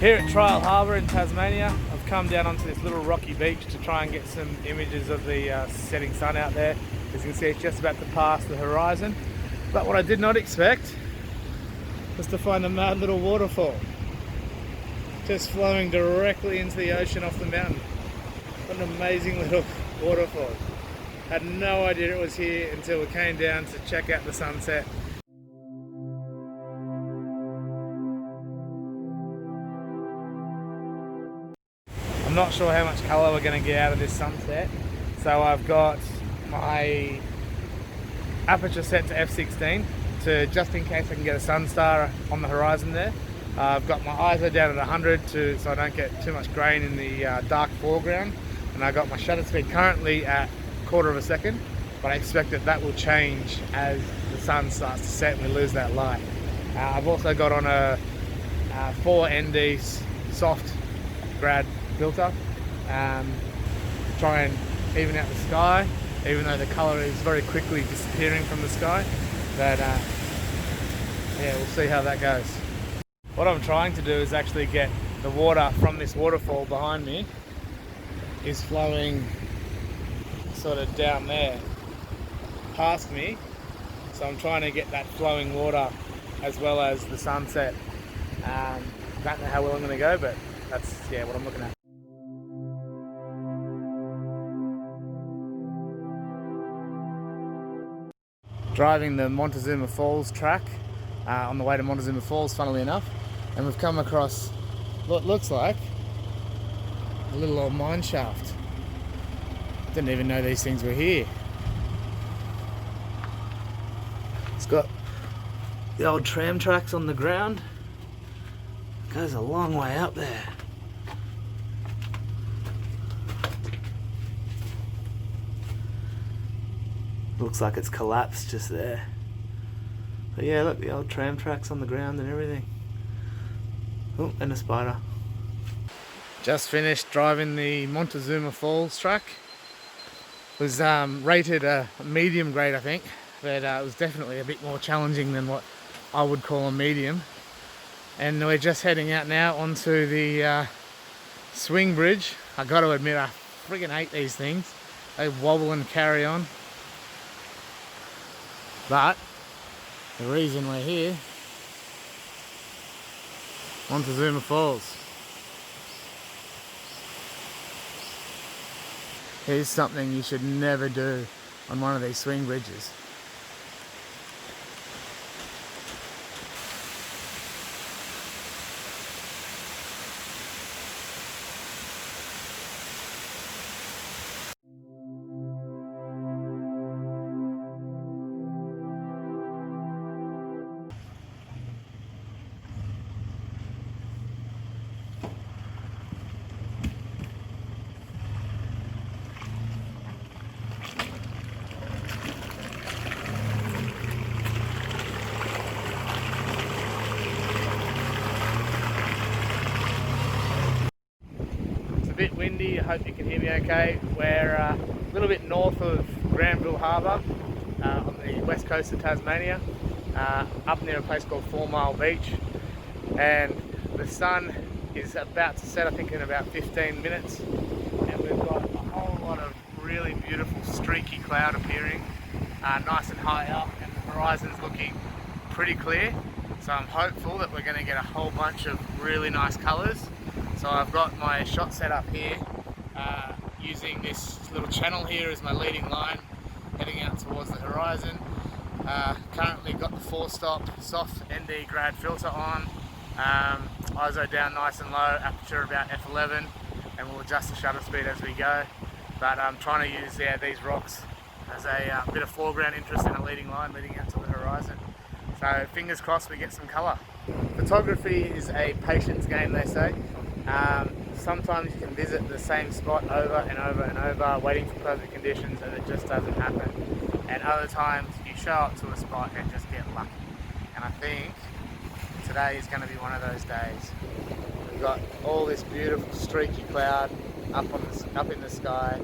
Here at Trial Harbour in Tasmania, I've come down onto this little rocky beach to try and get some images of the setting sun out there. As you can see, it's just about to pass the horizon. But what I did not expect was to find a mad little waterfall just flowing directly into the ocean off the mountain. What an amazing little waterfall. Had no idea it was here until we came down to check out the sunset. I'm not sure how much colour we're going to get out of this sunset, so I've got my aperture set to f16 to just in case I can get a sun star on the horizon there. I've got my ISO down at 100 so I don't get too much grain in the dark foreground, and I've got my shutter speed currently at 1/4 of a second, but I expect that will change as the sun starts to set and we lose that light. I've also got on a 4ND soft grad filter, try and even out the sky, even though the colour is very quickly disappearing from the sky. But yeah, we'll see how that goes. What I'm trying to do is actually get the water from this waterfall behind me is flowing sort of down there past me, so I'm trying to get that flowing water as well as the sunset. Don't know how well I'm going to go, but that's what I'm looking at. Driving the Montezuma Falls track on the way to Montezuma Falls, funnily enough, and we've come across what looks like a little old mine shaft. Didn't even know these things were here. It's got the old tram tracks on the ground. It goes a long way up there. Looks like it's collapsed just there. But yeah, look, the old tram tracks on the ground and everything. Oh, and a spider. Just finished driving the Montezuma Falls track. It was rated a medium grade, I think, but it was definitely a bit more challenging than what I would call a medium. And we're just heading out now onto the swing bridge. I got to admit, I friggin' hate these things. They wobble and carry on. But the reason we're here, Montezuma Falls. Here's something you should never do on one of these swing bridges. A bit windy, I hope you can hear me okay. We're a little bit north of Trial Harbour on the west coast of Tasmania, up near a place called 4 Mile Beach, and the sun is about to set, I think, in about 15 minutes, and we've got a whole lot of really beautiful streaky cloud appearing, nice and high up, and the horizon's looking pretty clear, so I'm hopeful that we're going to get a whole bunch of really nice colours. So I've got my shot set up here, using this little channel here as my leading line, heading out towards the horizon. Currently got the 4-stop soft ND grad filter on, ISO down nice and low, aperture about f11, and we'll adjust the shutter speed as we go. But I'm trying to use these rocks as a bit of foreground interest in a leading line leading out to the horizon. So fingers crossed we get some colour. Photography is a patience game, they say. Sometimes you can visit the same spot over and over and over, waiting for perfect conditions, and it just doesn't happen. And other times you show up to a spot and just get lucky. And I think today is going to be one of those days. We've got all this beautiful streaky cloud up in the sky,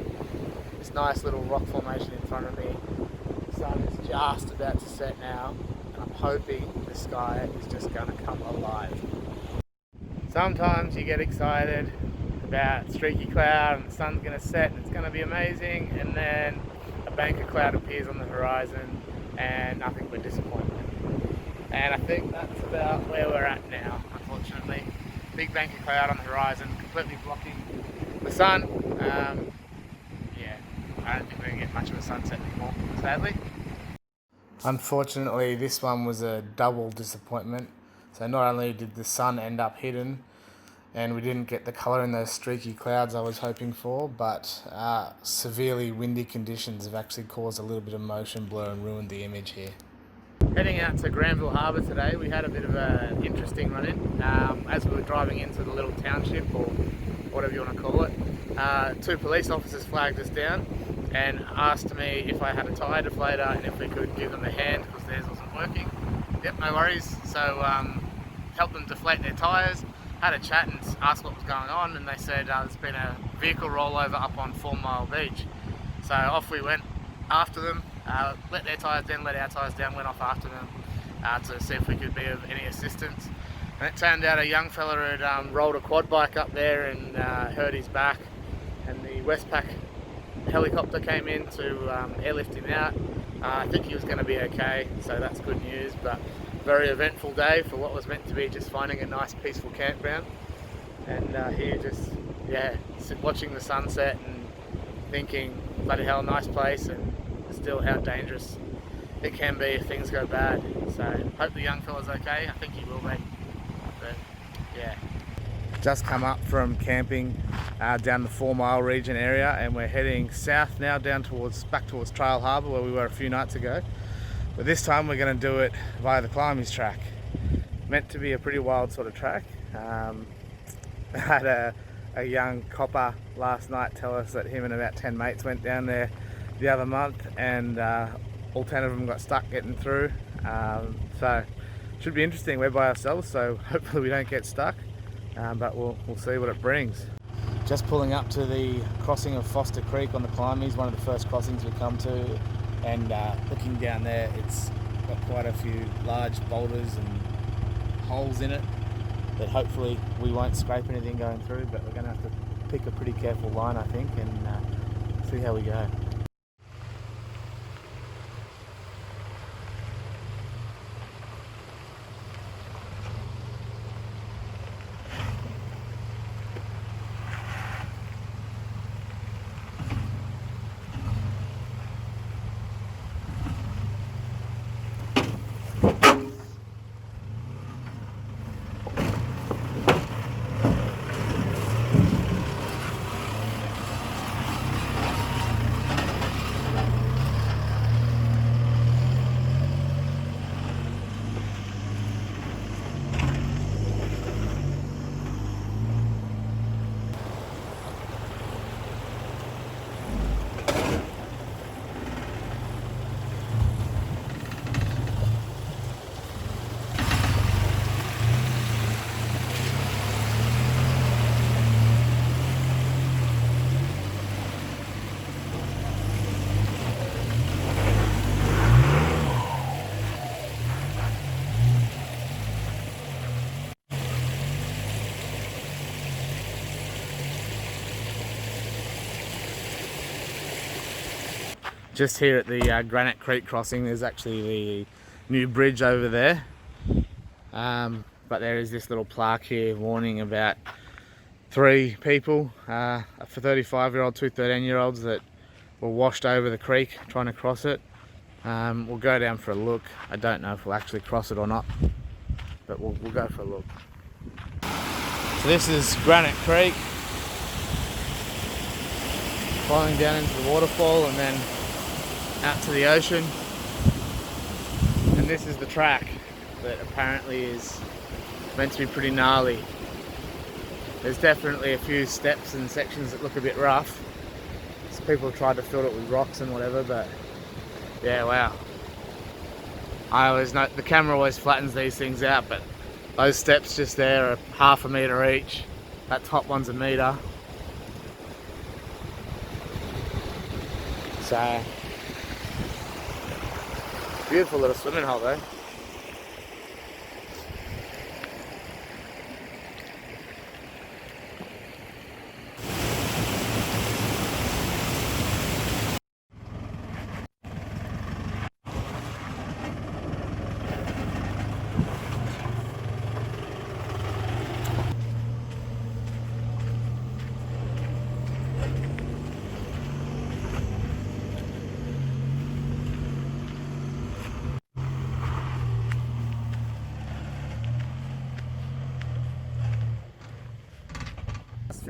this nice little rock formation in front of me. The sun is just about to set now, and I'm hoping the sky is just going to come alive. Sometimes you get excited about streaky cloud and the sun's going to set and it's going to be amazing, and then a bank of cloud appears on the horizon and nothing but disappointment. And I think that's about where we're at now, unfortunately. Big bank of cloud on the horizon, completely blocking the sun. Yeah, I don't think we're going to get much of a sunset anymore, sadly. Unfortunately, this one was a double disappointment. So not only did the sun end up hidden and we didn't get the colour in those streaky clouds I was hoping for, but severely windy conditions have actually caused a little bit of motion blur and ruined the image here. Heading out to Granville Harbour today, we had a bit of an interesting run-in. As we were driving into the little township, or whatever you want to call it, two police officers flagged us down and asked me if I had a tyre deflator and if we could give them a hand because theirs wasn't working. Yep, no worries. So helped them deflate their tyres, had a chat and asked what was going on, and they said there's been a vehicle rollover up on 4 Mile Beach. So off we went after them, let their tyres down, let our tyres down, went off after them to see if we could be of any assistance. And it turned out a young fella had rolled a quad bike up there and hurt his back, and the Westpac helicopter came in to airlift him out. I think he was going to be okay, so that's good news, but very eventful day for what was meant to be just finding a nice peaceful campground. And here just, watching the sunset and thinking, bloody hell, nice place, and still how dangerous it can be if things go bad. So hope the young fella's okay. I think he will be, but yeah. Just come up from camping down the 4 Mile region area, and we're heading south now back towards Trial Harbour where we were a few nights ago. But this time we're going to do it via the Climies Track. Meant to be a pretty wild sort of track. I had a young copper last night tell us that him and about 10 mates went down there the other month, and all 10 of them got stuck getting through. So should be interesting. We're by ourselves, so hopefully we don't get stuck. But we'll see what it brings. Just pulling up to the crossing of Foster Creek on the Climies, one of the first crossings we come to, and looking down there, it's got quite a few large boulders and holes in it that hopefully we won't scrape anything going through, but we're going to have to pick a pretty careful line, I think, and see how we go. Just here at the Granite Creek crossing, there's actually the new bridge over there, but there is this little plaque here warning about 3 people, a 35-year-old, 2 13-year-olds that were washed over the creek trying to cross it. We'll go down for a look. I don't know if we'll actually cross it or not, but we'll go for a look. So this is Granite Creek, flowing down into the waterfall and then out to the ocean, and this is the track that apparently is meant to be pretty gnarly. There's definitely a few steps and sections that look a bit rough, so people have tried to fill it with rocks and whatever, but yeah, wow. I always know the camera always flattens these things out, but those steps just there are ½ a metre each. That top one's a metre. So beautiful little swimming hole though.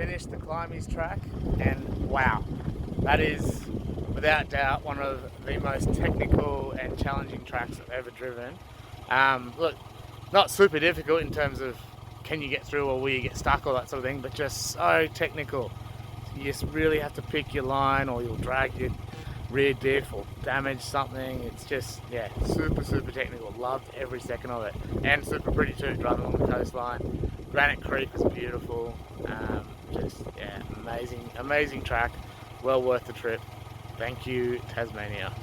finished the Climies Track, and wow, that is without doubt one of the most technical and challenging tracks I've ever driven. Look, not super difficult in terms of can you get through or will you get stuck or that sort of thing, but just so technical. You just really have to pick your line or you'll drag your rear diff or damage something. It's just, yeah, super technical. Loved every second of it, and super pretty too, driving along the coastline. Granite Creek is beautiful. Just, yeah, amazing track, well worth the trip. Thank you, Tasmania.